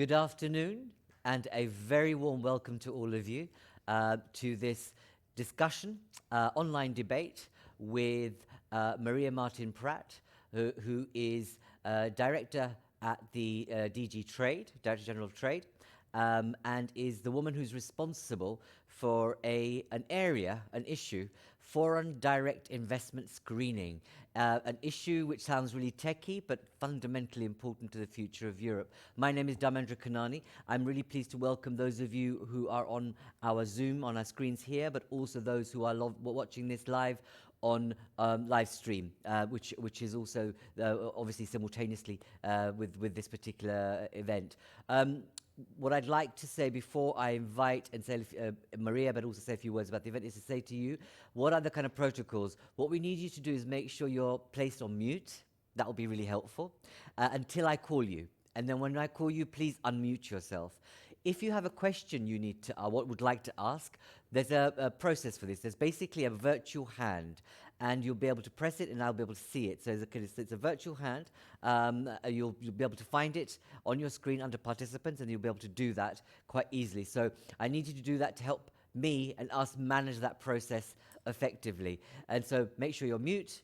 Good afternoon, and a very warm welcome to all of you to this discussion, online debate with Maria Martin-Prat, who is Director at the DG Trade, Director-General of Trade, and is the woman who's responsible for an issue, foreign direct investment screening, an issue which sounds really techy, but fundamentally important to the future of Europe. My name is Dharmendra Kanani. I'm really pleased to welcome those of you who are on our Zoom, on our screens here, but also those who are watching this live on live stream, which is also obviously simultaneously with this particular event. What I'd like to say before I invite and say Maria, but also say a few words about the event, is to say to you, what are the kind of protocols? What we need you to do is make sure you're placed on mute. That will be really helpful until I call you. And then when I call you, please unmute yourself. If you have a question you need to, would like to ask, there's a process for this. There's basically a virtual hand, and you'll be able to press it, and I'll be able to see it. So it's a virtual hand. You'll be able to find it on your screen under participants, and you'll be able to do that quite easily. So I need you to do that to help me and us manage that process effectively. And so make sure you're mute.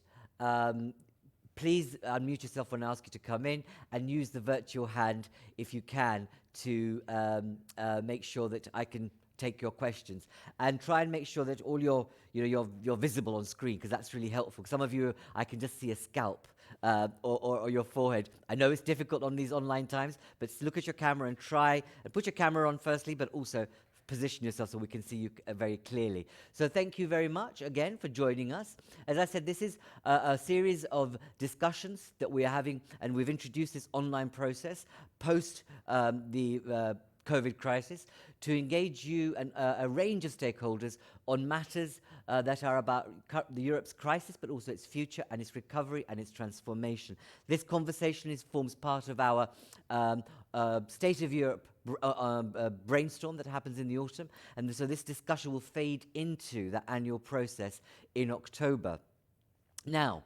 Please unmute yourself when I ask you to come in, and use the virtual hand if you can to make sure that I can take your questions, and try and make sure that all you're visible on screen, because that's really helpful. Some of you, I can just see a scalp or your forehead. I know it's difficult on these online times, but look at your camera and try and put your camera on firstly, but also position yourself so we can see you very clearly. So thank you very much again for joining us. As I said, this is a series of discussions that we are having, and we've introduced this online process post the COVID crisis to engage you and a range of stakeholders on matters that are about Europe's crisis, but also its future and its recovery and its transformation. This conversation forms part of our State of Europe brainstorm that happens in the autumn, and so this discussion will fade into the annual process in October. Now,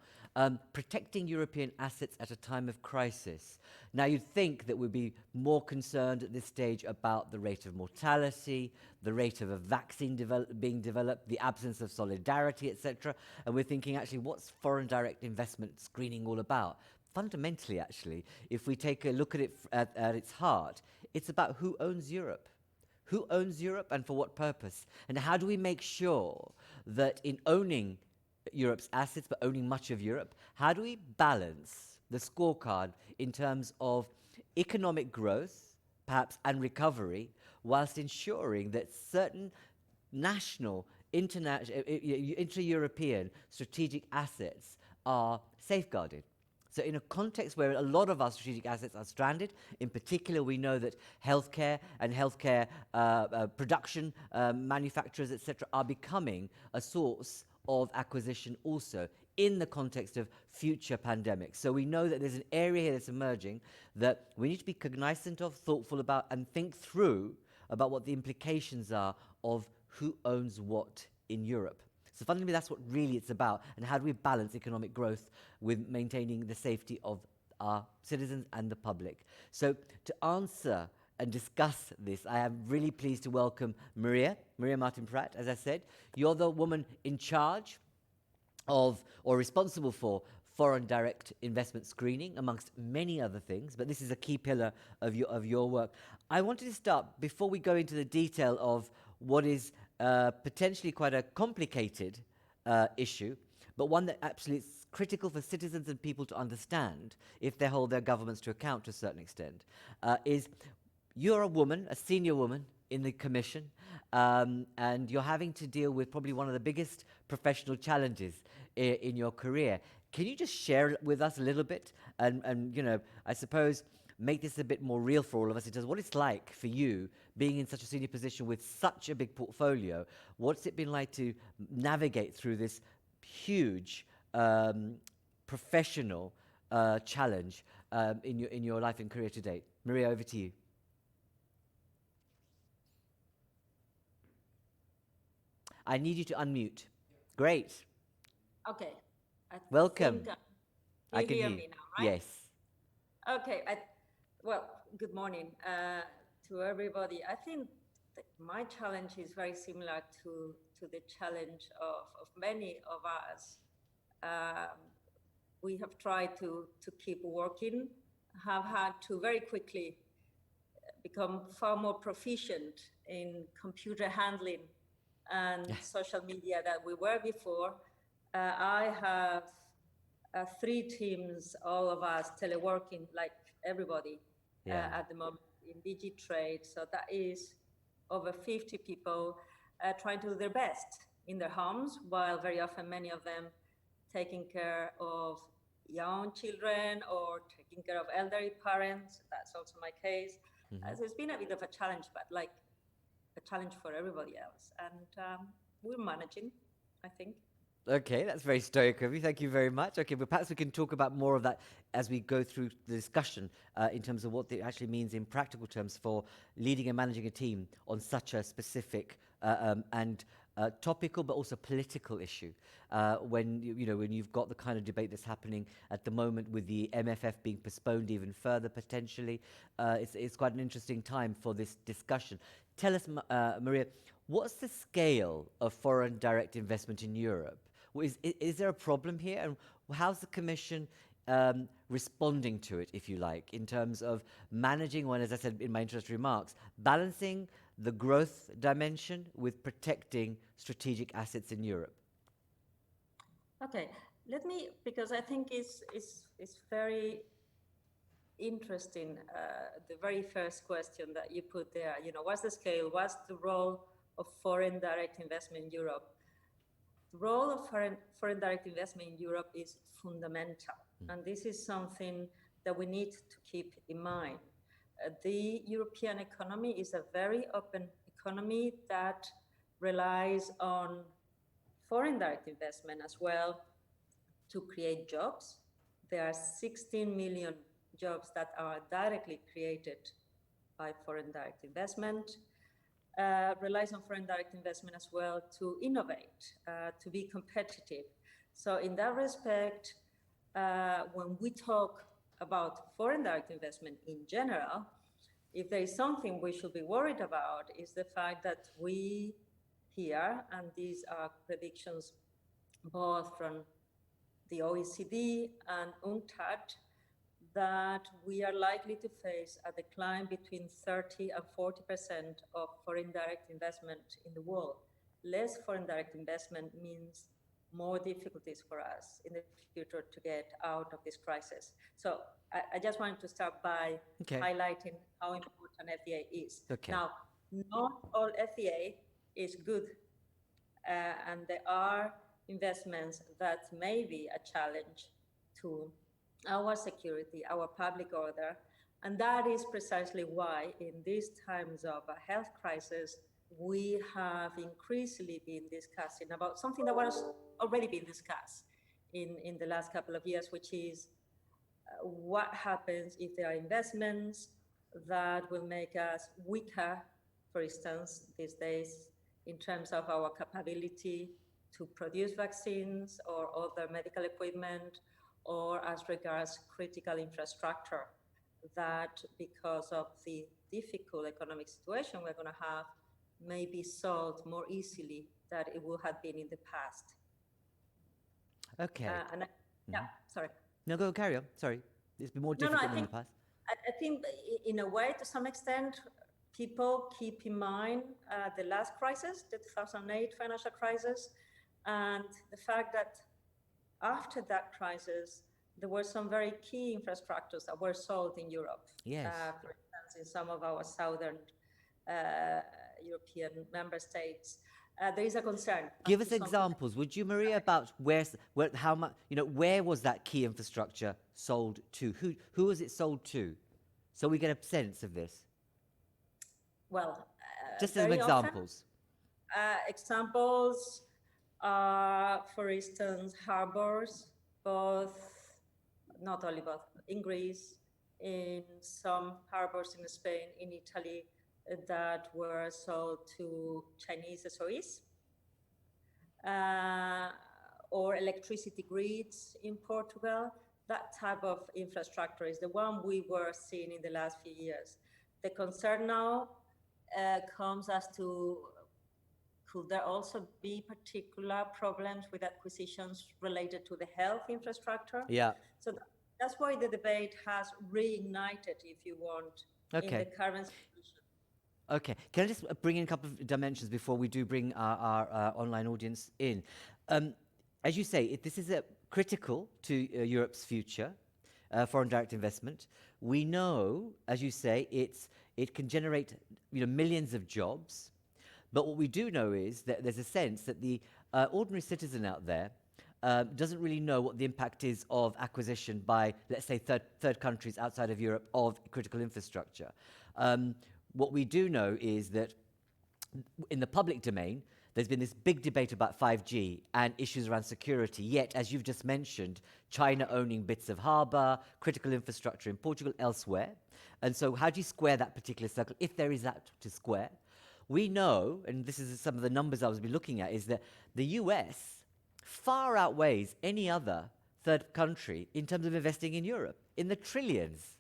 protecting European assets at a time of crisis. Now, you'd think that we'd be more concerned at this stage about the rate of mortality, the rate of a vaccine being developed, the absence of solidarity, etc. And we're thinking, actually, what's foreign direct investment screening all about? Fundamentally, actually, if we take a look at it at its heart, it's about who owns Europe. Who owns Europe and for what purpose? And how do we make sure that in owning Europe's assets, but owning much of Europe, how do we balance the scorecard in terms of economic growth, perhaps, and recovery, whilst ensuring that certain national, inter-European strategic assets are safeguarded? So in a context where a lot of our strategic assets are stranded, in particular, we know that healthcare and healthcare production manufacturers, etc., are becoming a source of acquisition also in the context of future pandemics. So we know that there's an area here that's emerging that we need to be cognizant of, thoughtful about, and think through about what the implications are of who owns what in Europe. So fundamentally, that's what really it's about, and how do we balance economic growth with maintaining the safety of our citizens and the public. So to answer and discuss this, I am really pleased to welcome Maria Martin-Prat. As I said, you're the woman in charge of, or responsible for, foreign direct investment screening, amongst many other things, but this is a key pillar of your work. I wanted to start, before we go into the detail of what is potentially quite a complicated issue, but one that absolutely is critical for citizens and people to understand if they hold their governments to account to a certain extent, is you're a woman, a senior woman in the Commission, and you're having to deal with probably one of the biggest professional challenges in your career. Can you just share with us a little bit and you know, I suppose, make this a bit more real for all of us in terms of what it's like for you being in such a senior position with such a big portfolio? What's it been like to navigate through this huge professional challenge in your life and career to date? Maria, over to you. I need you to unmute. Great. Okay. Welcome. Think, I you can hear hear you. me now, right? Yes. Okay. Well, Good morning to everybody. I think that my challenge is very similar to the challenge of many of us. Um, we have tried to keep working, have had to very quickly become far more proficient in computer handling and social media than we were before. I have three teams, all of us teleworking, like everybody Yeah. at the moment in DigiTrade. So that is over 50 people trying to do their best in their homes, while very often many of them taking care of young children or taking care of elderly parents. That's also my case. So it's been a bit of a challenge, but like a challenge for everybody else. And we're managing, I think. Okay, that's very stoic of you. Thank you very much. Okay, but perhaps we can talk about more of that as we go through the discussion in terms of what it actually means in practical terms for leading and managing a team on such a specific and topical but also political issue. When when you've got the kind of debate that's happening at the moment with the MFF being postponed even further potentially, it's quite an interesting time for this discussion. Tell us, Maria, what's the scale of foreign direct investment in Europe? Is there a problem here? And how's the Commission responding to it, if you like, in terms of managing, well, as I said in my introductory remarks, balancing the growth dimension with protecting strategic assets in Europe? Okay, let me, because I think it's very interesting, the very first question that you put there, what's the scale, what's the role of foreign direct investment in Europe? The role of foreign direct investment in Europe is fundamental, and this is something that we need to keep in mind. The European economy is a very open economy that relies on foreign direct investment as well to create jobs. There are 16 million jobs that are directly created by foreign direct investment. Relies on foreign direct investment as well to innovate, to be competitive. So in that respect, when we talk about foreign direct investment in general, if there is something we should be worried about is the fact that we here, and these are predictions both from the OECD and UNCTAD, that we are likely to face a decline between 30 and 40% of foreign direct investment in the world. Less foreign direct investment means more difficulties for us in the future to get out of this crisis. So I just wanted to start by highlighting how important FDA is. Now, not all FDA is good, and there are investments that may be a challenge to our security, our public order. And that is precisely why in these times of a health crisis, we have increasingly been discussing about something that was already been discussed in the last couple of years, which is what happens if there are investments that will make us weaker, for instance, these days, in terms of our capability to produce vaccines or other medical equipment, or as regards critical infrastructure that, because of the difficult economic situation we're going to have, may be solved more easily than it would have been in the past. Okay. Yeah, sorry. No, go carry on. Sorry. It's been more difficult in the past. I think in a way, to some extent, people keep in mind the last crisis, the 2008 financial crisis, and the fact that after that crisis, there were some very key infrastructures that were sold in Europe. Yes. For instance, in some of our southern European member states. There is a concern. Give us examples, would you, Maria, about how much, where was that key infrastructure sold to? Who was it sold to? So we get a sense of this. Well, just as examples. Examples are, for instance, harbors, not only both, in Greece, in some harbors in Spain, in Italy, that were sold to Chinese SOEs, or electricity grids in Portugal that type of infrastructure is the one we were seeing in the last few years. The concern now comes as to, could there also be particular problems with acquisitions related to the health infrastructure? Yeah. So that's why the debate has reignited, if you want, in the current situation. Okay, can I just bring in a couple of dimensions before we do bring our online audience in? As you say, this is critical to Europe's future, foreign direct investment. We know, as you say, it can generate millions of jobs, but what we do know is that there's a sense that the ordinary citizen out there doesn't really know what the impact is of acquisition by, let's say, third countries outside of Europe of critical infrastructure. What we do know is that in the public domain, there's been this big debate about 5G and issues around security, yet, as you've just mentioned, China owning bits of harbour, critical infrastructure in Portugal, elsewhere. And so how do you square that particular circle, if there is that to square? We know, and this is some of the numbers I was looking at, is that the US far outweighs any other third country in terms of investing in Europe, in the trillions.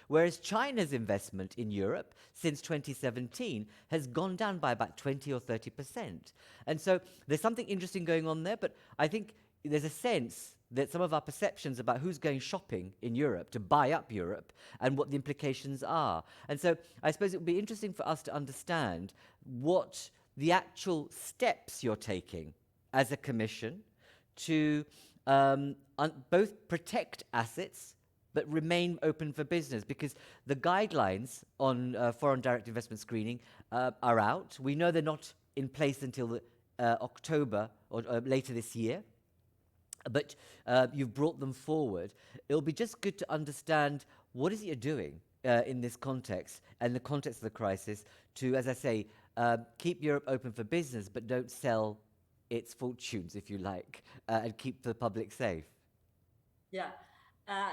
Whereas China's investment in Europe since 2017 has gone down by about 20 or 30%. And so there's something interesting going on there, but I think there's a sense that some of our perceptions about who's going shopping in Europe to buy up Europe and what the implications are. And so I suppose it would be interesting for us to understand what the actual steps you're taking as a commission to both protect assets but remain open for business, because the guidelines on foreign direct investment screening are out. We know they're not in place until October or later this year, but you've brought them forward. It'll be just good to understand what is it you're doing in this context and the context of the crisis to, as I say, keep Europe open for business, but don't sell its fortunes, if you like, and keep the public safe. Yeah.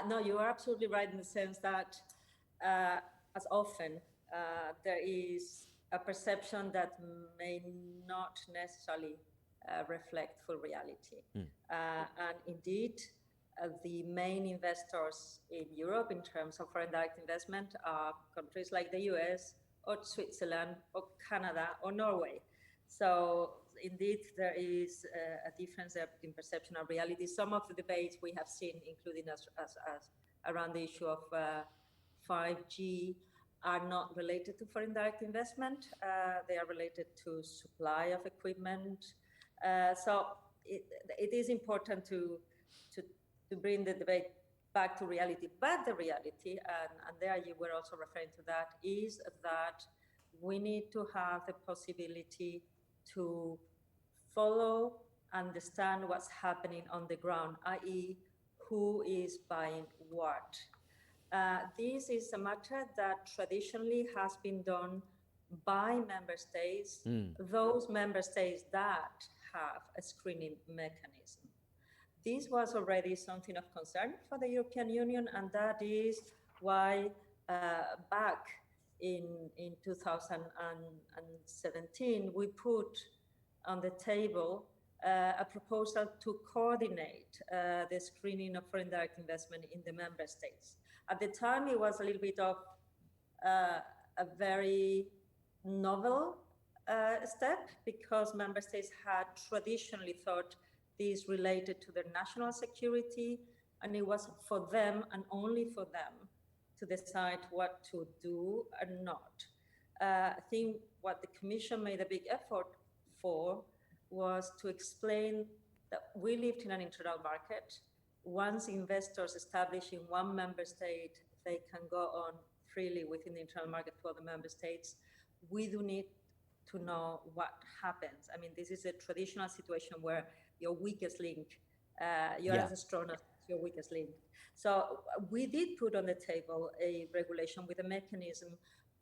No, you are absolutely right in the sense that, as often, there is a perception that may not necessarily reflect full reality. And indeed, the main investors in Europe in terms of foreign direct investment are countries like the US or Switzerland or Canada or Norway. So indeed, there is a difference in perception of reality. Some of the debates we have seen, including as around the issue of 5G, are not related to foreign direct investment. They are related to supply of equipment. So it is important to bring the debate back to reality. But the reality, and there you were also referring to that, is that we need to have the possibility to follow, understand what's happening on the ground, i.e. who is buying what. This is a matter that traditionally has been done by member states, those member states that have a screening mechanism. This was already something of concern for the European Union, and that is why back in 2017, we put on the table a proposal to coordinate the screening of foreign direct investment in the member states. At the time, it was a little bit of a very novel step, because member states had traditionally thought this related to their national security, and it was for them and only for them to decide what to do and not. I think what the Commission made a big effort for was to explain that we lived in an internal market. Once investors establish in one member state, they can go on freely within the internal market to other member states. We do need to know what happens. I mean, this is a traditional situation where your weakest link, you're as strong as your weakest link. So we did put on the table a regulation with a mechanism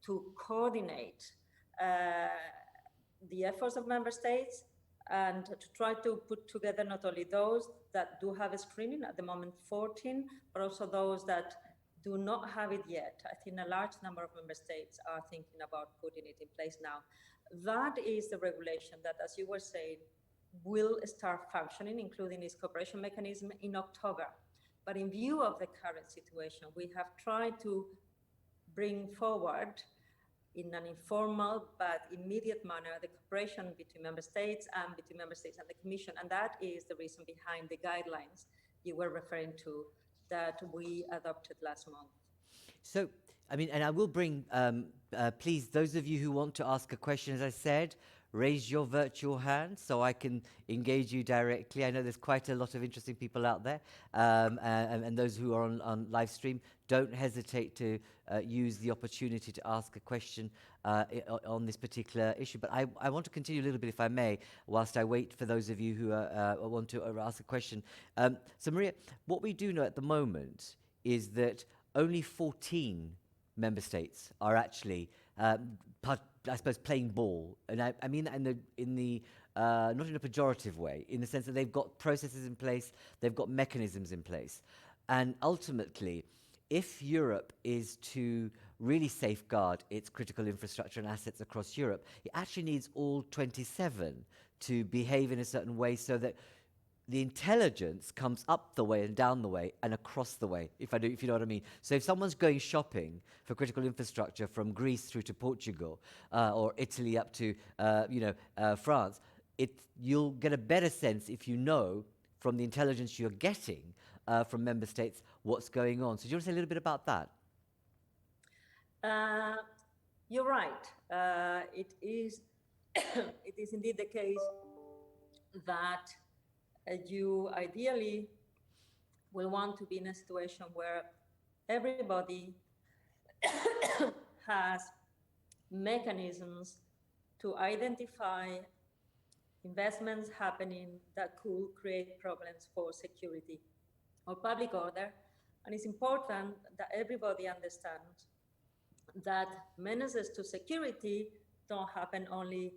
to coordinate the efforts of member states and to try to put together not only those that do have a screening, at the moment 14, but also those that do not have it yet. I think a large number of member states are thinking about putting it in place now. That is the regulation that, as you were saying, will start functioning, including its cooperation mechanism in October. But in view of the current situation, we have tried to bring forward in an informal but immediate manner the cooperation between member states and between member states and the Commission. And that is the reason behind the guidelines you were referring to that we adopted last month. So, I mean, and I will bring, please, those of you who want to ask a question, as I said, raise your virtual hand so I can engage you directly. I know there's quite a lot of interesting people out there, and those who are on live stream, don't hesitate to use the opportunity to ask a question on this particular issue. But I want to continue a little bit, if I may, whilst I wait for those of you who want to ask a question. So, Maria, what we do know at the moment is that only 14 member states are actually, I suppose, playing ball, and I mean that in the not in a pejorative way, in the sense that they've got processes in place, they've got mechanisms in place, and ultimately, if Europe is to really safeguard its critical infrastructure and assets across Europe, it actually needs all 27 to behave in a certain way so that the intelligence comes up the way and down the way and across the way, if you know what I mean. So if someone's going shopping for critical infrastructure from Greece through to Portugal or Italy up to France, you'll get a better sense if you know from the intelligence you're getting from member states what's going on. So do you want to say a little bit about that? You're right. It is it is indeed the case that you ideally will want to be in a situation where everybody has mechanisms to identify investments happening that could create problems for security or public order. And it's important that everybody understands that menaces to security don't happen only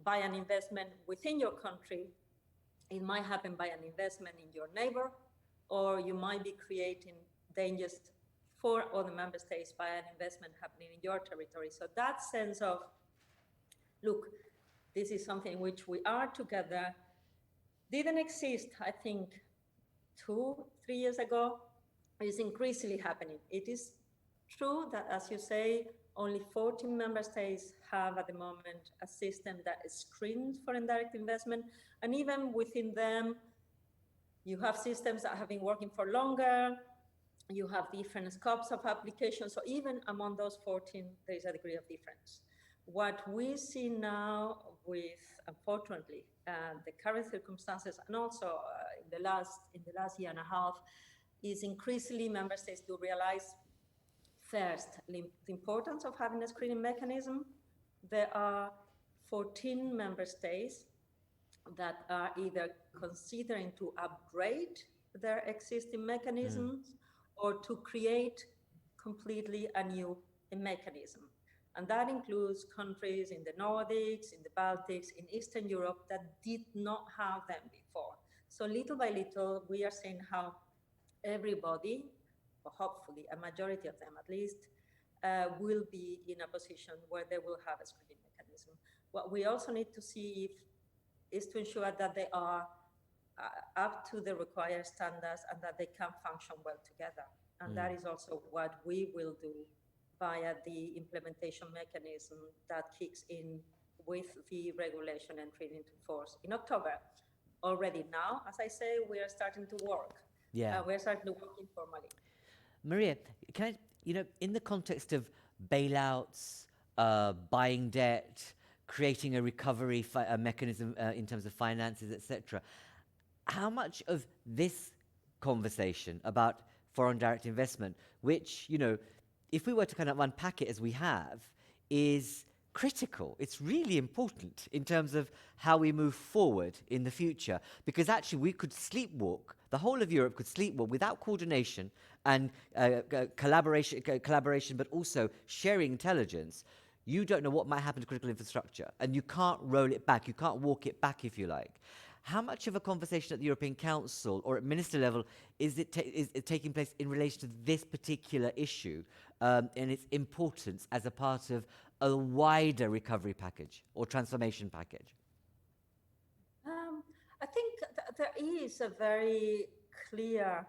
by an investment within your country. It might happen by an investment in your neighbor, or you might be creating dangers for other member states by an investment happening in your territory. So that sense of, look, this is something in which we are together, didn't exist, I think, 2-3 years ago. It is increasingly happening. It is true that, as you say, only 14 member states have at the moment a system that screens for indirect investment. And even within them, you have systems that have been working for longer. You have different scopes of application. So even among those 14, there is a degree of difference. What we see now with, unfortunately, the current circumstances, and also in the last year and a half, is increasingly member states do realize, first, the importance of having a screening mechanism. There are 14 member states that are either considering to upgrade their existing mechanisms or to create completely a new mechanism. And that includes countries in the Nordics, in the Baltics, in Eastern Europe that did not have them before. So little by little, we are seeing how everybody, or hopefully a majority of them at least, will be in a position where they will have a screening mechanism. What we also need to see is to ensure that they are up to the required standards and that they can function well together. And that is also what we will do via the implementation mechanism that kicks in with the regulation entering into force in October. Already now, as I say, we are starting to work. Yeah. We're starting to work informally. Maria, can I, in the context of bailouts, buying debt, creating a recovery mechanism in terms of finances, etc., how much of this conversation about foreign direct investment, which, if we were to kind of unpack it as we have, is critical. It's really important in terms of how we move forward in the future, because actually we could sleepwalk, the whole of Europe could sleepwalk without coordination and collaboration, but also sharing intelligence. You don't know what might happen to critical infrastructure, and you can't roll it back. You can't walk it back, if you like. How much of a conversation at the European Council or at minister level is it taking place in relation to this particular issue and its importance as a part of a wider recovery package or transformation package? I think there is a very clear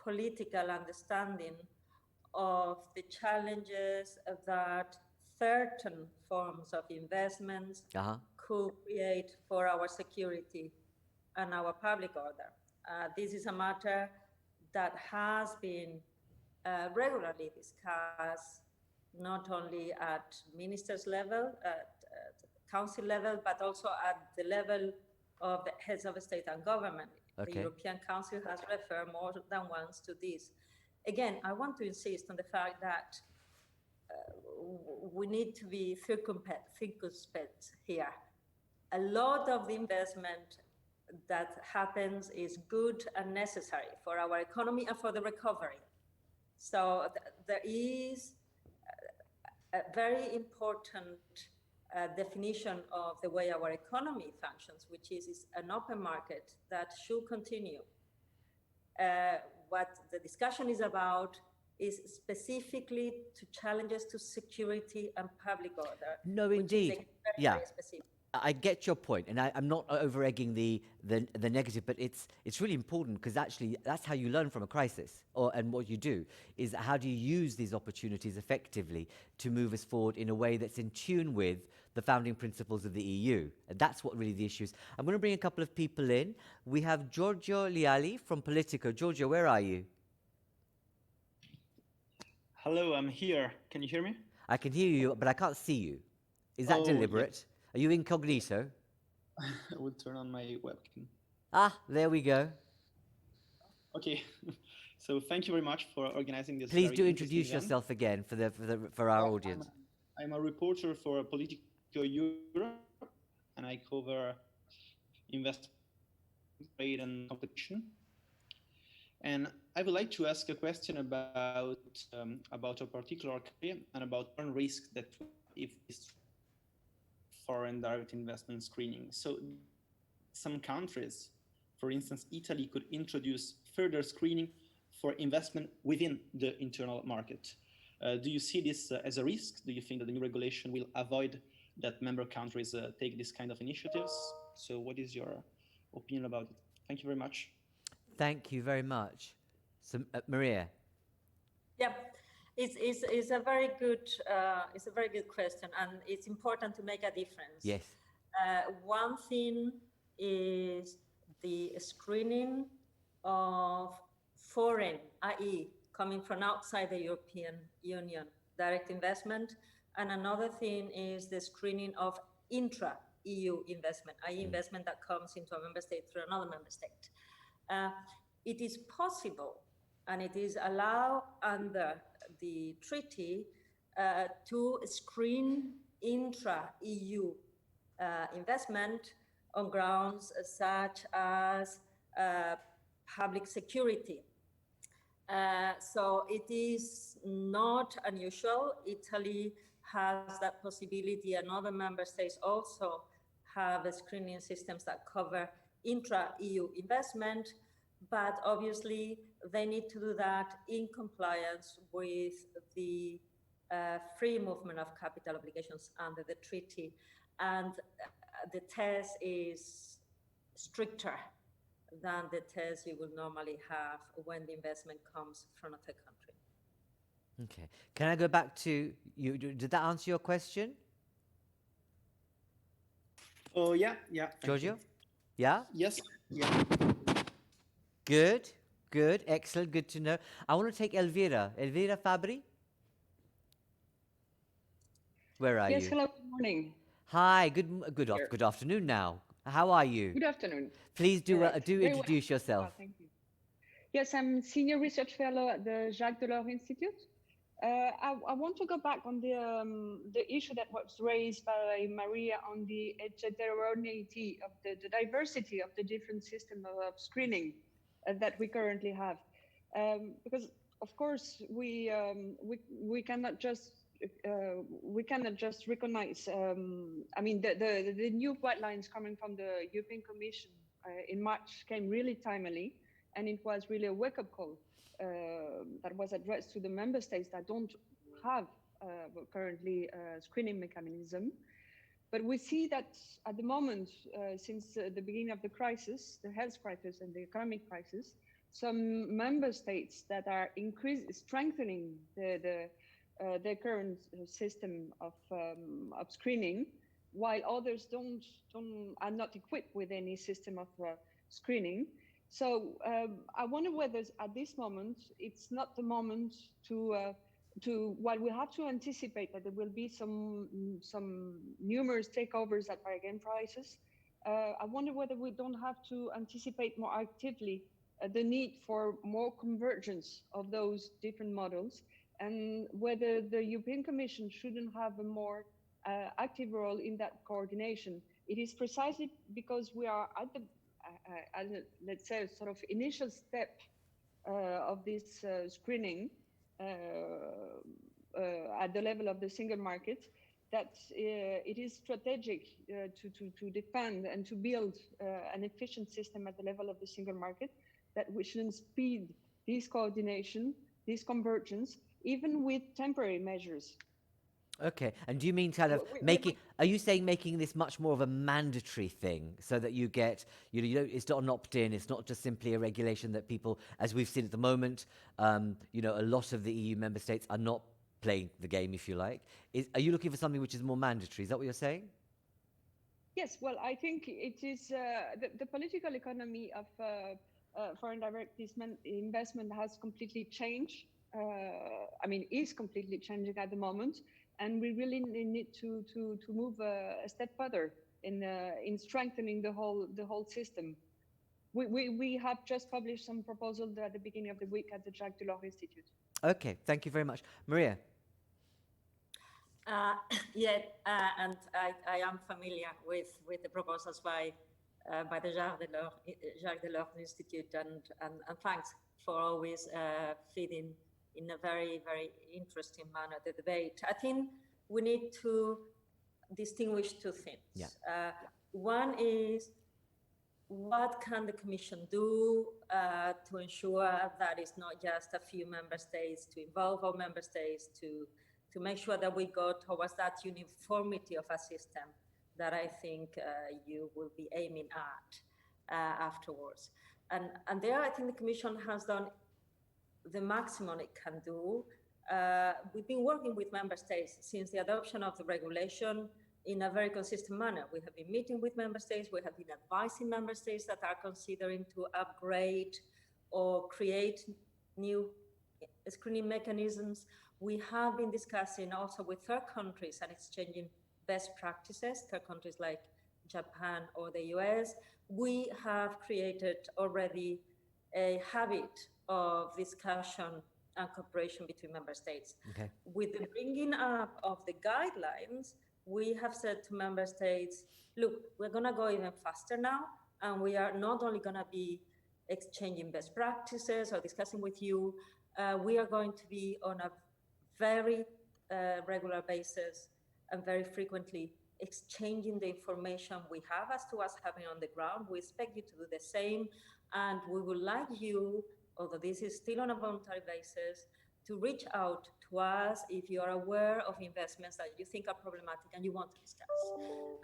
political understanding of the challenges that certain forms of investments could create for our security and our public order. This is a matter that has been regularly discussed, not only at ministers' level, at council level, but also at the level of the heads of state and government. Okay. The European Council has referred more than once to this. Again, I want to insist on the fact that we need to be circumspect here. A lot of the investment that happens is good and necessary for our economy and for the recovery. So there is a very important definition of the way our economy functions, which is an open market that should continue. What the discussion is about is specifically to challenges to security and public order. No, indeed. Very specific. I get your point, and I'm not over-egging the negative, but it's really important, because actually that's how you learn from a crisis, and what you do is how do you use these opportunities effectively to move us forward in a way that's in tune with the founding principles of the EU. And that's what really the issue is. I'm going to bring a couple of people in. We have Giorgio Liali from Politico. Giorgio, where are you? Hello, I'm here. Can you hear me? I can hear you, but I can't see you. Is that deliberate? Yeah. Are you incognito? I will turn on my webcam. Ah, there we go. Okay, so thank you very much for organizing this. Please do introduce yourself again for our audience. I'm a reporter for Politico Europe, and I cover investment, trade, and competition. And I would like to ask a question about a particular country and about one risk that if this foreign direct investment screening. So some countries, for instance, Italy, could introduce further screening for investment within the internal market. Do you see this as a risk? Do you think that the new regulation will avoid that member countries take this kind of initiatives? So what is your opinion about it? Thank you very much. Thank you very much. So, Maria. Yeah. It's a very good question, and it's important to make a difference. Yes. One thing is the screening of foreign, i.e., coming from outside the European Union, direct investment, and another thing is the screening of intra-EU investment, i.e., investment that comes into a member state through another member state. It is possible, and it is allowed under the treaty to screen intra-EU investment on grounds such as public security. So it is not unusual. Italy has that possibility, and other member states also have screening systems that cover intra-EU investment, but obviously they need to do that in compliance with the free movement of capital obligations under the treaty. And the test is stricter than the test you would normally have when the investment comes from a third country. Okay. Can I go back to you? Did that answer your question? Oh, yeah. Giorgio? Yeah? Yes. Yeah. Good, excellent, good to know. I want to take Elvira. Elvira Fabri? Where are you? Yes, hello, good morning. Hi, good afternoon now. How are you? Good afternoon. Please do introduce yourself. Oh, thank you. Yes, I'm Senior Research Fellow at the Jacques Delors Institute. I want to go back on the issue that was raised by Maria on the heterogeneity of the diversity of the different systems of screening that we currently have, because of course we cannot just recognize. I mean, the new guidelines coming from the European Commission in March came really timely, and it was really a wake-up call that was addressed to the member states that don't have currently a screening mechanism. But we see that at the moment, since the beginning of the crisis, the health crisis and the economic crisis, some member states that are strengthening the current system of screening, while others are not equipped with any system of screening. So I wonder whether at this moment it's not the moment to while we have to anticipate that there will be some numerous takeovers at bargain prices. I wonder whether we don't have to anticipate more actively the need for more convergence of those different models, and whether the European Commission shouldn't have a more active role in that coordination. It is precisely because we are at the, let's say, sort of initial step of this screening at the level of the single market, that it is strategic to defend and to build an efficient system at the level of the single market, that we shouldn't speed this coordination, this convergence, even with temporary measures. Okay, and do you mean kind of are you saying making this much more of a mandatory thing, so that you get, you don't, it's not an opt-in, it's not just simply a regulation that people, as we've seen at the moment, a lot of the EU member states are not playing the game, if you like. Are you looking for something which is more mandatory? Is that what you're saying? Yes, well, I think it is the political economy of foreign direct investment has completely changed. Is completely changing at the moment. And we really need to move a step further in strengthening the whole system. We have just published some proposals at the beginning of the week at the Jacques Delors Institute. Okay, thank you very much, Maria. And I am familiar with the proposals by the Jacques Delors Institute, and thanks for always feeding in a very, very interesting manner the debate. I think we need to distinguish two things. Yeah. One is, what can the Commission do to ensure that it's not just a few member states, to involve all member states, to make sure that we go towards that uniformity of a system that I think you will be aiming at afterwards. And there, I think the Commission has done the maximum it can do. We've been working with member states since the adoption of the regulation in a very consistent manner. We have been meeting with member states. We have been advising member states that are considering to upgrade or create new screening mechanisms. We have been discussing also with third countries and exchanging best practices, third countries like Japan or the US. We have created already a habit of discussion and cooperation between member states. Okay. With the bringing up of the guidelines, we have said to member states, look, we're going to go even faster now, and we are not only going to be exchanging best practices or discussing with you, we are going to be on a very regular basis and very frequently exchanging the information we have as to what's happening on the ground. We expect you to do the same, and we would like you, although this is still on a voluntary basis, to reach out to us if you are aware of investments that you think are problematic and you want to discuss.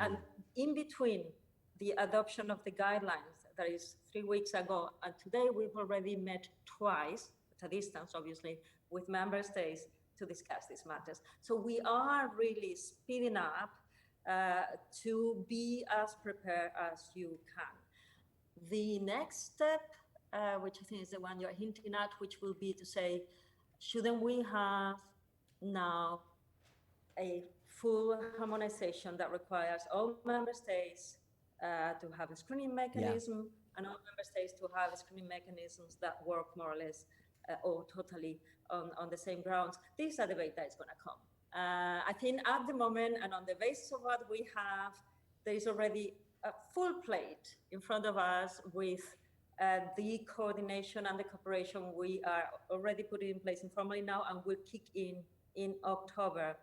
And in between the adoption of the guidelines, that is 3 weeks ago, and today we've already met twice, at a distance obviously, with member states to discuss these matters. So we are really speeding up to be as prepared as you can. The next step, which I think is the one you're hinting at, which will be to say, shouldn't we have now a full harmonization that requires all member states to have a screening mechanism, and all member states to have screening mechanisms that work more or less or totally on the same grounds? This is a debate that is going to come. I think at the moment, and on the basis of what we have, there is already a full plate in front of us with the coordination and the cooperation we are already putting in place informally now and will kick in October.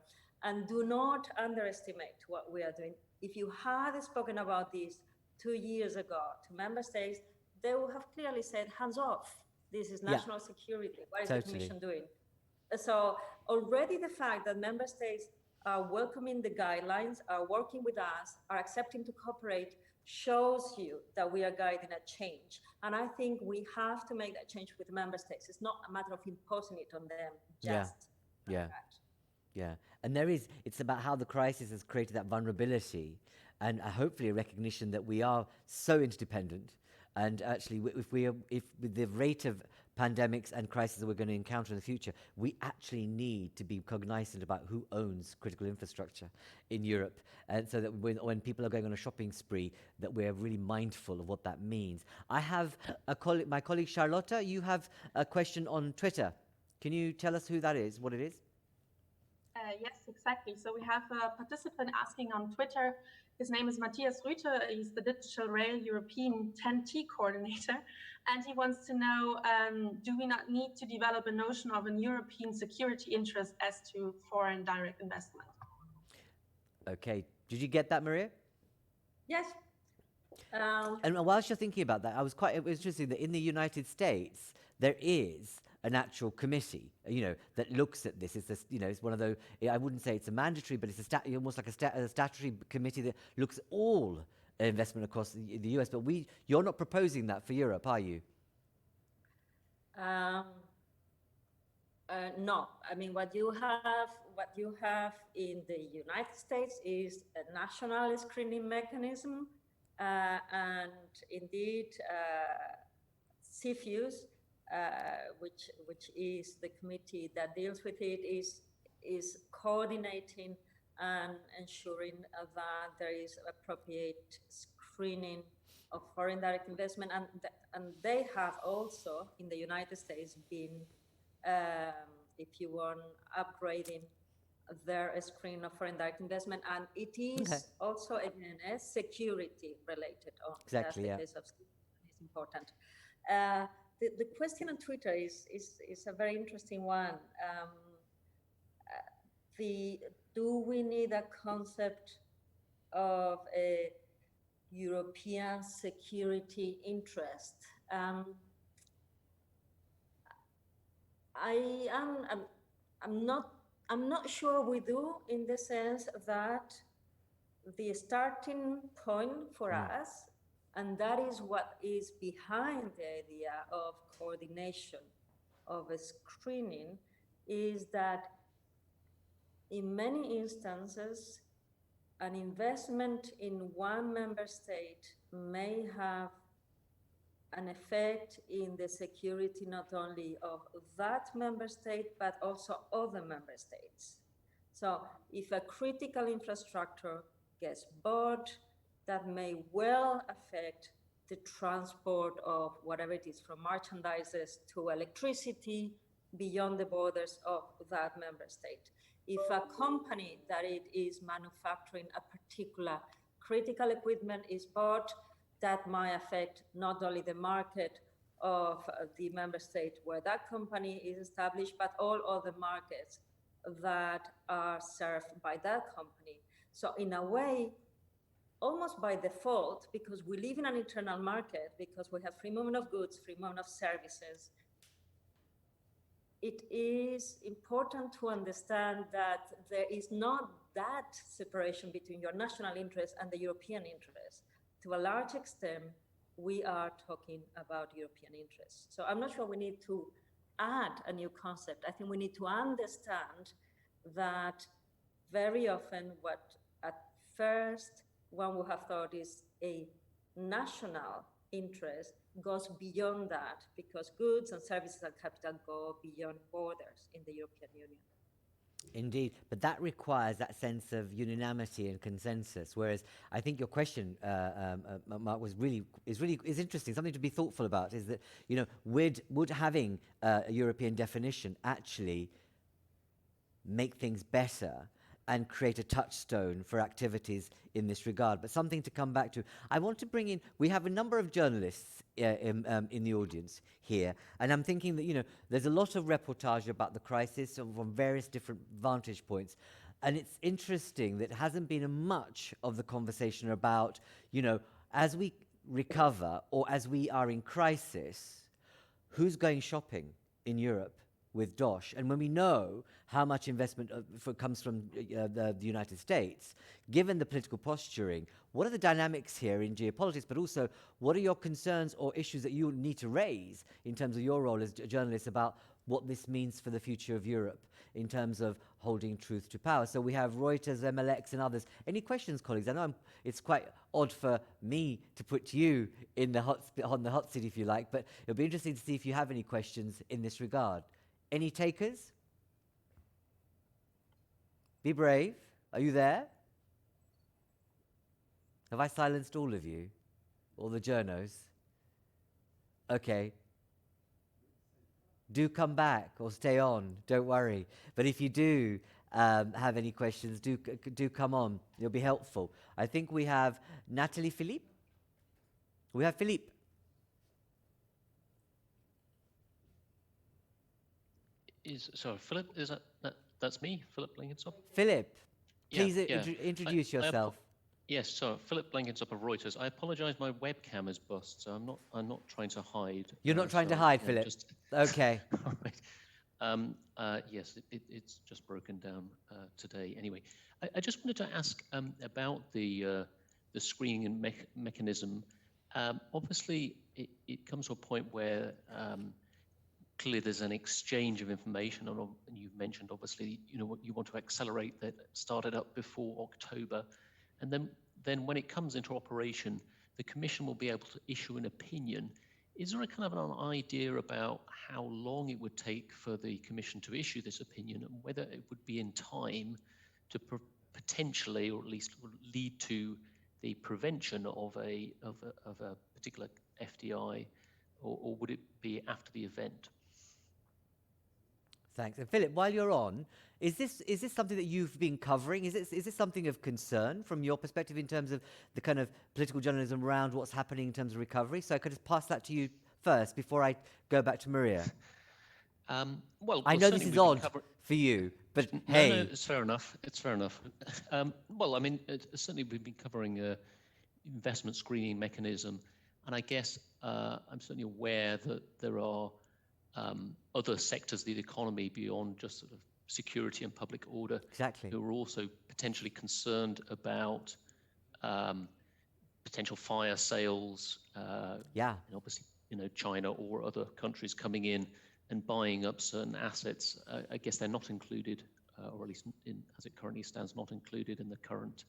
And do not underestimate what we are doing. If you had spoken about this 2 years ago to member states, they would have clearly said, hands off. This is national security. What is the Commission doing? So already the fact that member states are welcoming the guidelines, are working with us, are accepting to cooperate, shows you that we are guiding a change. And I think we have to make that change with the member states. It's not a matter of imposing it on them, just Yeah. that. Yeah, and it's about how the crisis has created that vulnerability and hopefully a recognition that we are so interdependent. And actually, if with the rate of pandemics and crises that we're going to encounter in the future, we actually need to be cognizant about who owns critical infrastructure in Europe. And so that when people are going on a shopping spree, that we're really mindful of what that means. I have my colleague Charlotta, you have a question on Twitter. Can you tell us who that is, what it is? Yes, exactly. So we have a participant asking on Twitter. His name is Matthias Rüther. He's the Digital Rail European 10T coordinator. And he wants to know, do we not need to develop a notion of a European security interest as to foreign direct investment? Okay. Did you get that, Maria? Yes. And whilst you're thinking about that, it was interesting that in the United States, there is an actual committee, that looks at this. It's this, it's one of those. I wouldn't say it's a mandatory, but it's almost like a statutory committee that looks at all investment across the US. But you're not proposing that for Europe, are you? No. I mean, what you have in the United States is a national screening mechanism, and indeed, CFIUS. Which is the committee that deals with it, is coordinating and ensuring that there is appropriate screening of foreign direct investment, and they have also in the United States been, if you want, upgrading their screen of foreign direct investment, and it is also again security related. Exactly. That's the case of is important. The question on Twitter is a very interesting one. Do we need a concept of a European security interest? I'm not sure we do, in the sense that the starting point for us, and that is what is behind the idea of coordination of a screening, is that in many instances, an investment in one member state may have an effect in the security not only of that member state, but also other member states. So if a critical infrastructure gets bought, that may well affect the transport of whatever it is, from merchandises to electricity beyond the borders of that member state. If a company that it is manufacturing a particular critical equipment is bought, that might affect not only the market of the member state where that company is established, but all other markets that are served by that company. So in a way, almost by default, because we live in an internal market, because we have free movement of goods, free movement of services, it is important to understand that there is not that separation between your national interest and the European interest. To a large extent, we are talking about European interests. So I'm not sure we need to add a new concept. I think we need to understand that very often what at first one would have thought is a national interest goes beyond that, because goods and services and capital go beyond borders in the European Union. Indeed, but that requires that sense of unanimity and consensus. Whereas I think your question, Mark, is interesting. Something to be thoughtful about is that would having a European definition actually make things better and create a touchstone for activities in this regard? But something to come back to. I want to bring in. We have a number of journalists in the audience here, and I'm thinking that there's a lot of reportage about the crisis from various different vantage points, and it's interesting that hasn't been much of the conversation about as we recover or as we are in crisis, who's going shopping in Europe with DOSH, and when we know how much investment comes from the United States, given the political posturing, what are the dynamics here in geopolitics, but also what are your concerns or issues that you need to raise in terms of your role as a journalist about what this means for the future of Europe in terms of holding truth to power? So we have Reuters, MLX, and others. Any questions, colleagues? I know it's quite odd for me to put you in the on the hot seat, if you like, but it'll be interesting to see if you have any questions in this regard. Any takers? Be brave. Are you there? Have I silenced all of you? All the journos? Okay. Do come back or stay on, don't worry. But if you do have any questions, do come on. It'll be helpful. I think we have Nathalie Philippe. We have Philippe. Sorry, Philip, is that's me, Philip Blenkinsop? Philip, Yeah, please yeah. introduce yourself. Yes, so Philip Blenkinsop of Reuters. I apologise, my webcam is bust, so I'm not trying to hide. You're not trying to hide, Philip. Okay. All right. Yes, it's just broken down today. Anyway, I just wanted to ask about the screening and mechanism. Obviously, it comes to a point where clearly there's an exchange of information, and you've mentioned obviously what you want to accelerate that, start it up before October, and then when it comes into operation, the Commission will be able to issue an opinion. Is there a kind of an idea about how long it would take for the Commission to issue this opinion, and whether it would be in time to potentially, or at least lead to the prevention of a particular FDI, or would it be after the event? Thanks. And Philip, while you're on, is this something that you've been covering? Is this something of concern from your perspective in terms of the kind of political journalism around what's happening in terms of recovery? So I could just pass that to you first before I go back to Maria. Well, I know this is odd for you, but hey. No, it's fair enough. It's fair enough. Well, I mean, certainly we've been covering investment screening mechanism, and I guess I'm certainly aware that there are other sectors of the economy beyond just sort of security and public order, exactly, who are also potentially concerned about potential fire sales. Yeah, and obviously, China or other countries coming in and buying up certain assets. I guess they're not included, or at least as it currently stands, not included in the current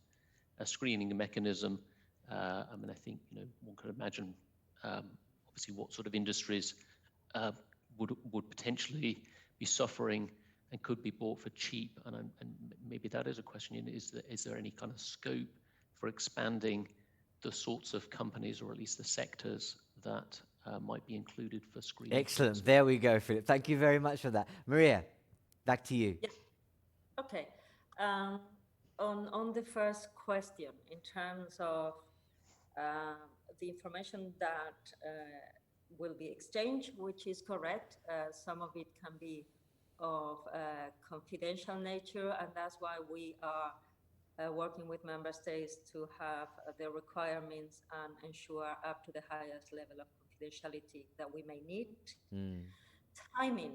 screening mechanism. I mean, I think one could imagine obviously what sort of industries would potentially be suffering and could be bought for cheap, and maybe that is a question. Is there any kind of scope for expanding the sorts of companies, or at least the sectors that might be included for screening? Excellent. There we go, Philip. Thank you very much for that. Maria, back to you. Yeah. Okay. On the first question, in terms of the information that will be exchanged, which is correct. Some of it can be of confidential nature, and that's why we are working with member states to have the requirements and ensure up to the highest level of confidentiality that we may need. Timing.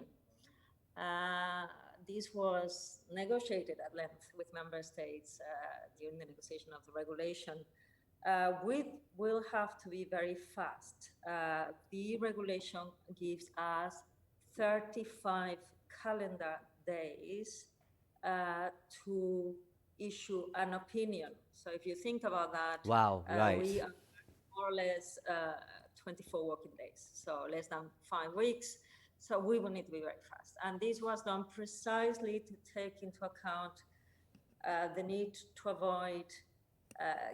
This was negotiated at length with member states during the negotiation of the regulation. We will have to be very fast. The regulation gives us 35 calendar days to issue an opinion. So if you think about that, wow, right. We are more or less 24 working days, so less than 5 weeks. So we will need to be very fast. And this was done precisely to take into account the need to avoid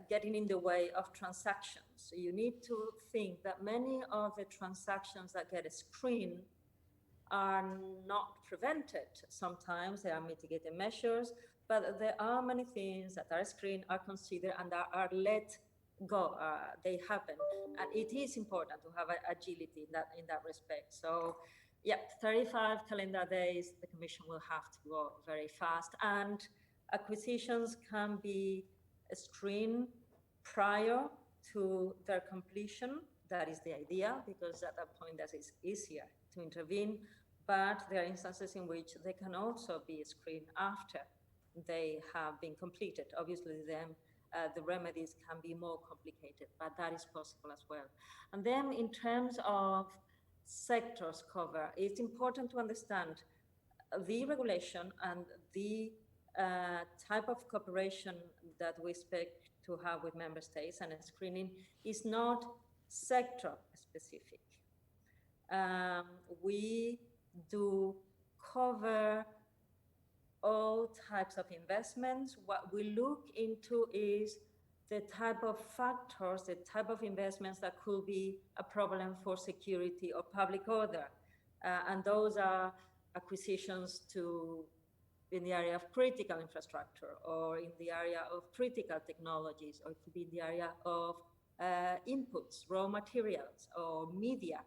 getting in the way of transactions. So you need to think that many of the transactions that get screened are not prevented. Sometimes there are mitigating measures, but there are many things that are screened, are considered, and are let go. They happen, and it is important to have agility in that respect. So, yeah, 35 calendar days. The Commission will have to go very fast, and acquisitions can be screened prior to their completion. That is the idea, because at that point that is easier to intervene. but there are instances in which they can also be screened after they have been completed. Obviously, the remedies can be more complicated, but that is possible as well. And then in terms of sectors cover, it's important to understand the regulation and the type of cooperation that we expect to have with member states and screening is not sector specific. We do cover all types of investments. What we look into is the type of factors, the type of investments that could be a problem for security or public order. And those are acquisitions in the area of critical infrastructure, or in the area of critical technologies, or it could be in the area of inputs, raw materials, or media.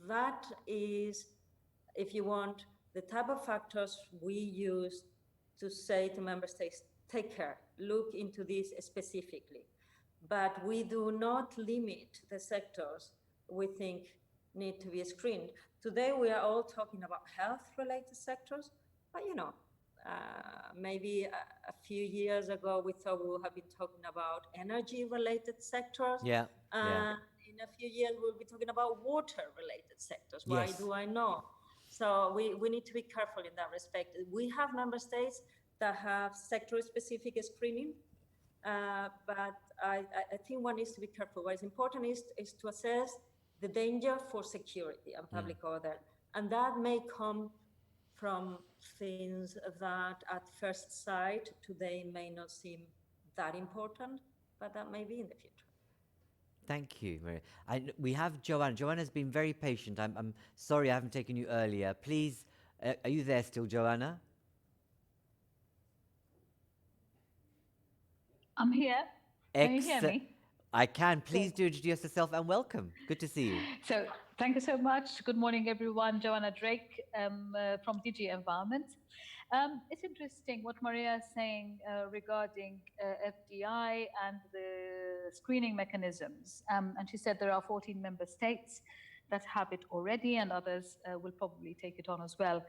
That is, if you want, the type of factors we use to say to member states, take care, look into this specifically. But we do not limit the sectors we think need to be screened. Today we are all talking about health-related sectors, but maybe a few years ago we thought we would have been talking about energy-related sectors. Yeah. In a few years we'll be talking about water-related sectors. Yes. Why do I know? So we need to be careful in that respect. We have member states that have sector-specific screening, but I think one needs to be careful. What is important is to assess the danger for security and public order. And that may come from things that at first sight today may not seem that important, but that may be in the future. Thank you, Maria. We have Joanna. Joanna's been very patient. I'm sorry I haven't taken you earlier. Please, are you there still, Joanna? I'm here. Can you hear me? I can. Please do introduce yourself and welcome. Good to see you. So thank you so much. Good morning, everyone. Joanna Drake from DG Environment. It's interesting what Maria is saying regarding FDI and the screening mechanisms. And she said there are 14 member states that have it already, and others will probably take it on as well.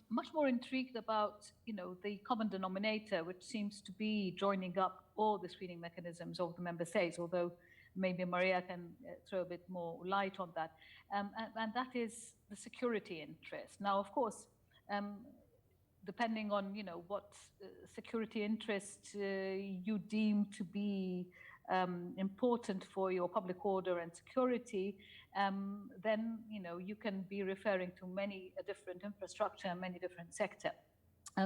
Much more intrigued about, the common denominator, which seems to be joining up all the screening mechanisms of the member states, although maybe Maria can throw a bit more light on that. And that is the security interest. Now, of course, depending on, what security interest you deem to be important for your public order and security, then you can be referring to many different infrastructure and many different sectors.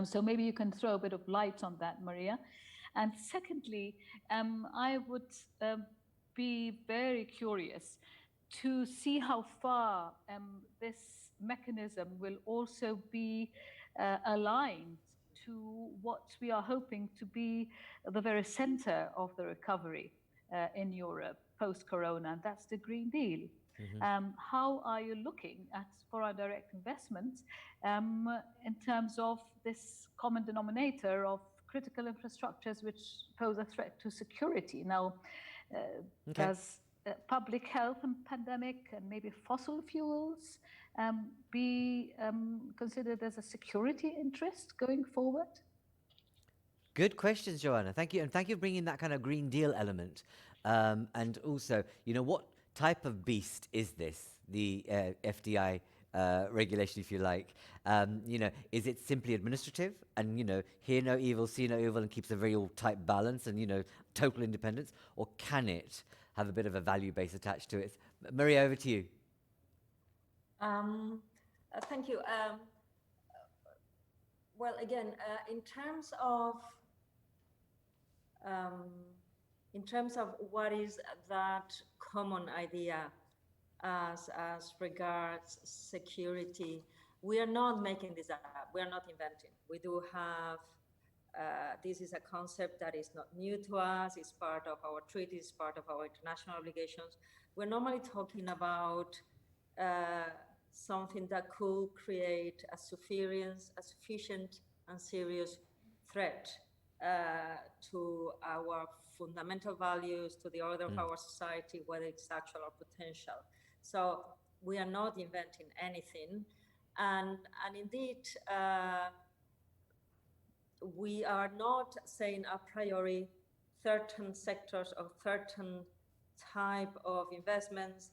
So maybe you can throw a bit of light on that, Maria. And secondly, I would be very curious to see how far this mechanism will also be aligned to what we are hoping to be the very center of the recovery in Europe post-corona, and that's the Green Deal. How are you looking at foreign direct investment in terms of this common denominator of critical infrastructures which pose a threat to security? Now, does public health and pandemic and maybe fossil fuels be considered as a security interest going forward? Good questions, Joanna. Thank you. And thank you for bringing that kind of Green Deal element. And also, what type of beast is this, the FDI regulation, if you like? Is it simply administrative and, hear no evil, see no evil, and keeps a very tight balance and, total independence? Or can it have a bit of a value base attached to it? Maria, over to you. Thank you. Well, again, in terms of what is that common idea as regards security, we are not making this up. We are not inventing. We do have, this is a concept that is not new to us. It's part of our treaties, part of our international obligations. We're normally talking about something that could create a sufficient and serious threat to our fundamental values, to the order of our society, whether it's actual or potential. So we are not inventing anything. And indeed, we are not saying a priori certain sectors or certain type of investments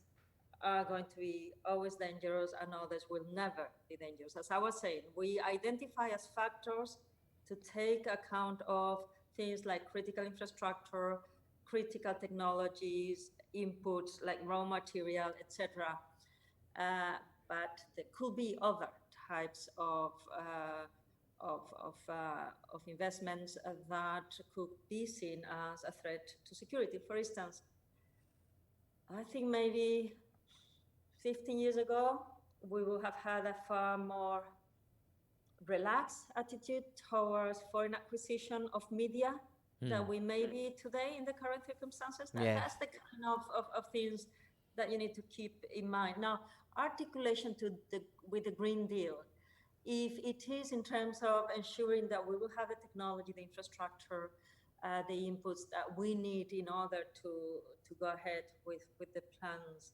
are going to be always dangerous and others will never be dangerous. As I was saying, we identify as factors to take account of things like critical infrastructure, critical technologies, inputs like raw material, etc. But there could be other types of investments that could be seen as a threat to security. For instance, I think maybe 15 years ago, we would have had a far more relaxed attitude towards foreign acquisition of media than we may be today in the current circumstances. That's the kind of things that you need to keep in mind. Now, articulation with the Green Deal, if it is in terms of ensuring that we will have the technology, the infrastructure, the inputs that we need in order to go ahead with the plans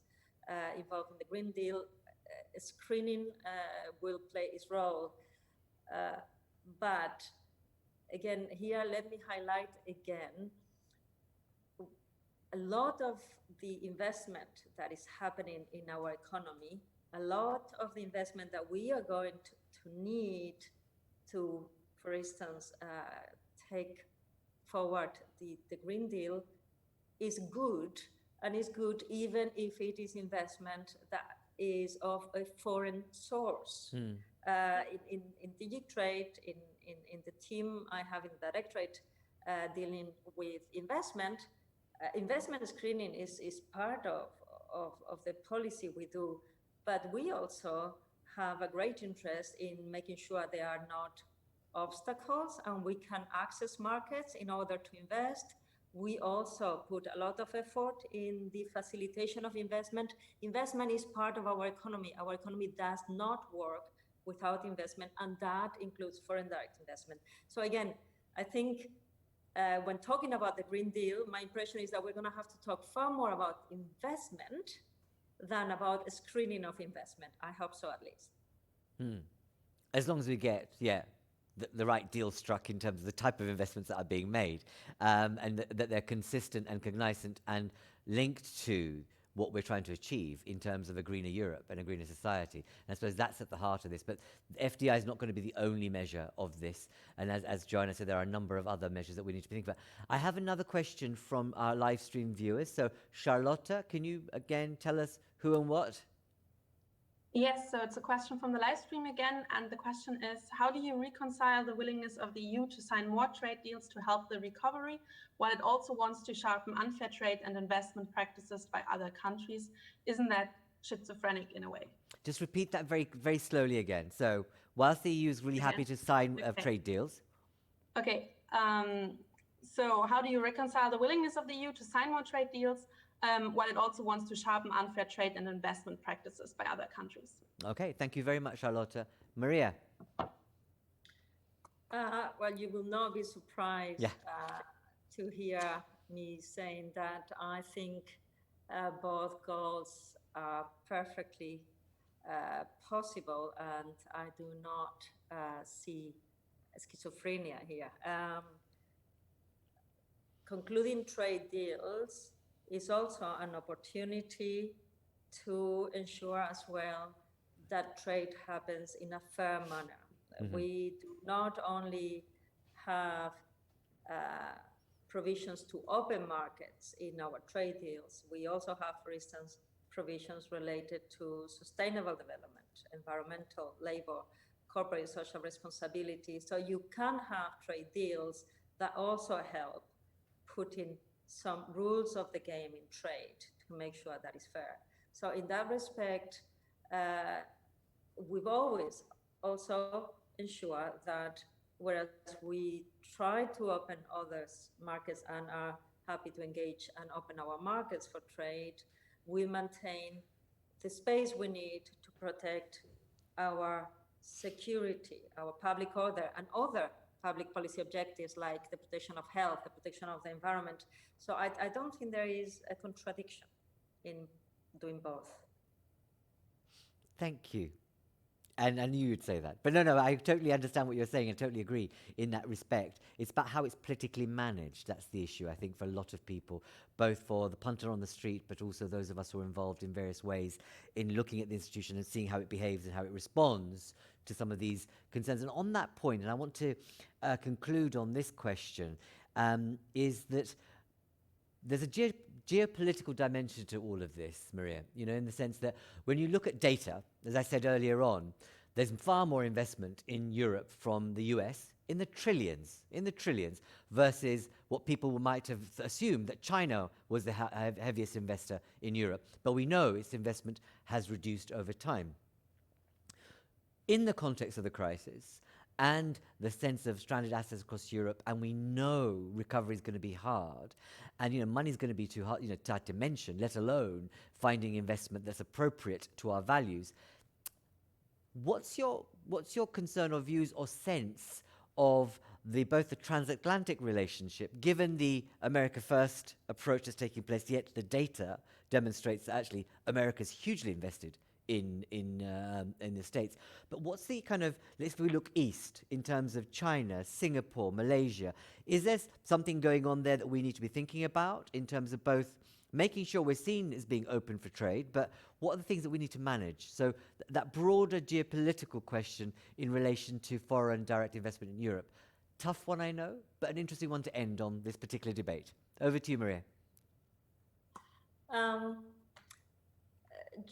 involved in the Green Deal, screening will play its role. But again, here, let me highlight again, a lot of the investment that is happening in our economy, a lot of the investment that we are going to need to, for instance, take forward the Green Deal is good, and is good even if it is investment that is of a foreign source. In DigiTrade, in the team I have in the Directorate dealing with investment, investment screening is part of the policy we do, but we also have a great interest in making sure there are not obstacles and we can access markets in order to invest. We also put a lot of effort in the facilitation of investment. Investment is part of our economy. Our economy does not work without investment, and that includes foreign direct investment. So again, I think when talking about the Green Deal, my impression is that we're going to have to talk far more about investment than about a screening of investment. I hope so, at least. As long as we get, the right deal struck in terms of the type of investments that are being made, and that they're consistent and cognizant and linked to what we're trying to achieve in terms of a greener Europe and a greener society. And I suppose that's at the heart of this. But FDI is not going to be the only measure of this. And as Joanna said, there are a number of other measures that we need to think about. I have another question from our live stream viewers. So Charlotte, can you again tell us who and what? Yes, so it's a question from the live stream again, and the question is, how do you reconcile the willingness of the EU to sign more trade deals to help the recovery, while it also wants to sharpen unfair trade and investment practices by other countries? Isn't that schizophrenic in a way? Just repeat that very, very slowly again. So whilst the EU is really happy to sign trade deals. Okay, so how do you reconcile the willingness of the EU to sign more trade deals, while it also wants to sharpen unfair trade and investment practices by other countries? Okay, thank you very much, Charlotte. Maria? Well, you will not be surprised to hear me saying that I think both goals are perfectly possible, and I do not see schizophrenia here. Concluding trade deals is also an opportunity to ensure as well that trade happens in a fair manner. We do not only have provisions to open markets in our trade deals, we also have, for instance, provisions related to sustainable development, environmental, labor, corporate social responsibility. So you can have trade deals that also help putting some rules of the game in trade to make sure that is fair. So in that respect, we've always also ensured that whereas we try to open others' markets and are happy to engage and open our markets for trade, we maintain the space we need to protect our security, our public order, and other public policy objectives like the protection of health, the protection of the environment. So I don't think there is a contradiction in doing both. Thank you. And I knew you'd say that. But no, I totally understand what you're saying and totally agree in that respect. It's about how it's politically managed. That's the issue, I think, for a lot of people, both for the punter on the street, but also those of us who are involved in various ways in looking at the institution and seeing how it behaves and how it responds to some of these concerns. And on that point, and I want to conclude on this question, is that there's a geopolitical dimension to all of this, Maria, in the sense that when you look at data, as I said earlier on, there's far more investment in Europe from the US in the trillions, versus what people might have assumed that China was the heaviest investor in Europe. But we know its investment has reduced over time. In the context of the crisis, and the sense of stranded assets across Europe, and we know recovery is going to be hard, and money is going to be too hard, tight to mention, let alone finding investment that's appropriate to our values. What's your concern or views or sense of both the transatlantic relationship, given the America First approach that's taking place, yet the data demonstrates that actually America's hugely invested in the States. But what's the kind of, if we look east in terms of China, Singapore, Malaysia, is there something going on there that we need to be thinking about in terms of both making sure we're seen as being open for trade, but what are the things that we need to manage? So that broader geopolitical question in relation to foreign direct investment in Europe. Tough one, I know, but an interesting one to end on this particular debate. Over to you, Maria.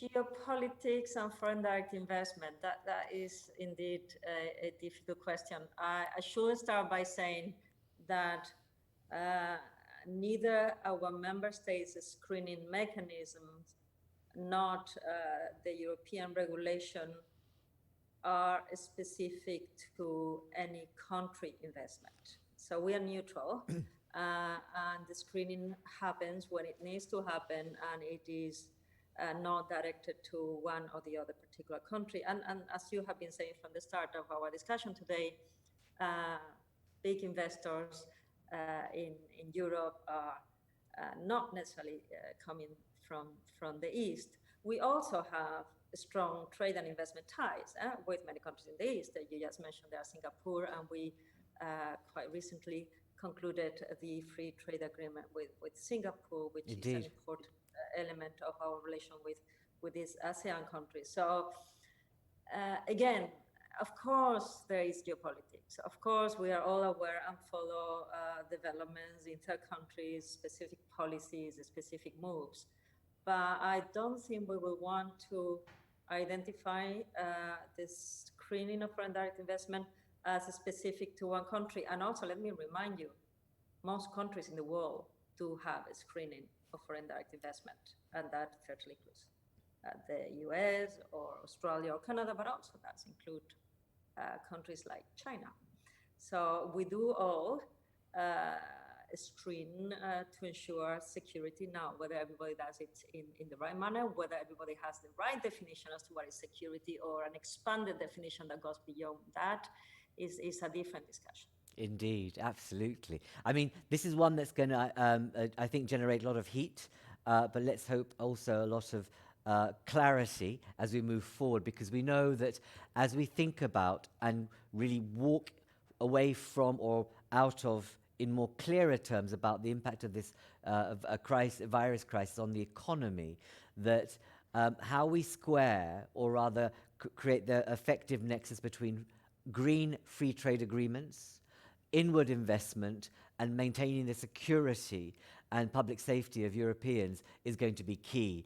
Geopolitics and foreign direct investment, that is indeed a difficult question. I should start by saying that neither our member states' screening mechanisms, not the European regulation, are specific to any country investment. So we are neutral, and the screening happens when it needs to happen, and it is not directed to one or the other particular country. And as you have been saying from the start of our discussion today, big investors in Europe are not necessarily coming from the East. We also have strong trade and investment ties with many countries in the East. You just mentioned there, Singapore, and we quite recently concluded the free trade agreement with Singapore, which is an important element of our relation with these ASEAN countries. So again, of course, there is geopolitics. Of course, we are all aware and follow developments in third countries, specific policies, specific moves. But I don't think we will want to identify this screening of foreign direct investment as specific to one country. And also, let me remind you, most countries in the world do have a screening of foreign direct investment, and that certainly includes the US or Australia or Canada, but also does include countries like China. So we do all screen to ensure security. Now, whether everybody does it in the right manner, whether everybody has the right definition as to what is security or an expanded definition that goes beyond that is a different discussion. Indeed, absolutely. I mean, this is one that's going to, I think, generate a lot of heat, but let's hope also a lot of clarity as we move forward, because we know that as we think about and really walk away from or out of, in more clearer terms, about the impact of this virus crisis on the economy, that how we square, or rather create the effective nexus between green free trade agreements, inward investment, and maintaining the security and public safety of Europeans is going to be key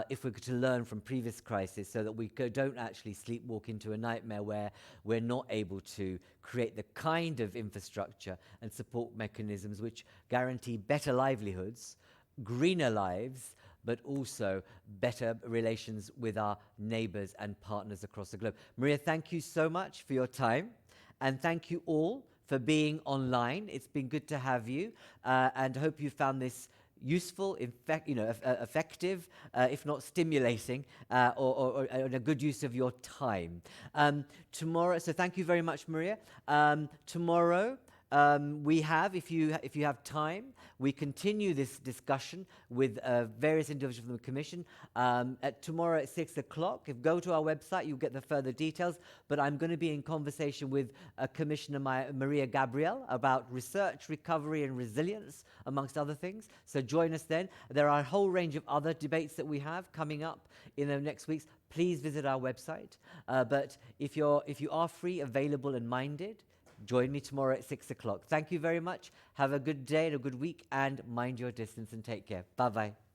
if we're to learn from previous crises, so that we don't actually sleepwalk into a nightmare where we're not able to create the kind of infrastructure and support mechanisms which guarantee better livelihoods, greener lives, but also better relations with our neighbours and partners across the globe. Maria, thank you so much for your time, and thank you all for being online. It's been good to have you, and hope you found this useful, effective, if not stimulating, or a good use of your time. Tomorrow, so thank you very much, Maria. Tomorrow, we have, if you have time, we continue this discussion with various individuals from the Commission tomorrow at 6 o'clock. If you go to our website, you'll get the further details. But I'm going to be in conversation with Commissioner Maria Gabriel about research, recovery and resilience, amongst other things. So join us then. There are a whole range of other debates that we have coming up in the next weeks. Please visit our website. But if you are free, available and minded, join me tomorrow at 6 o'clock. Thank you very much. Have a good day and a good week, and mind your distance and take care. Bye-bye.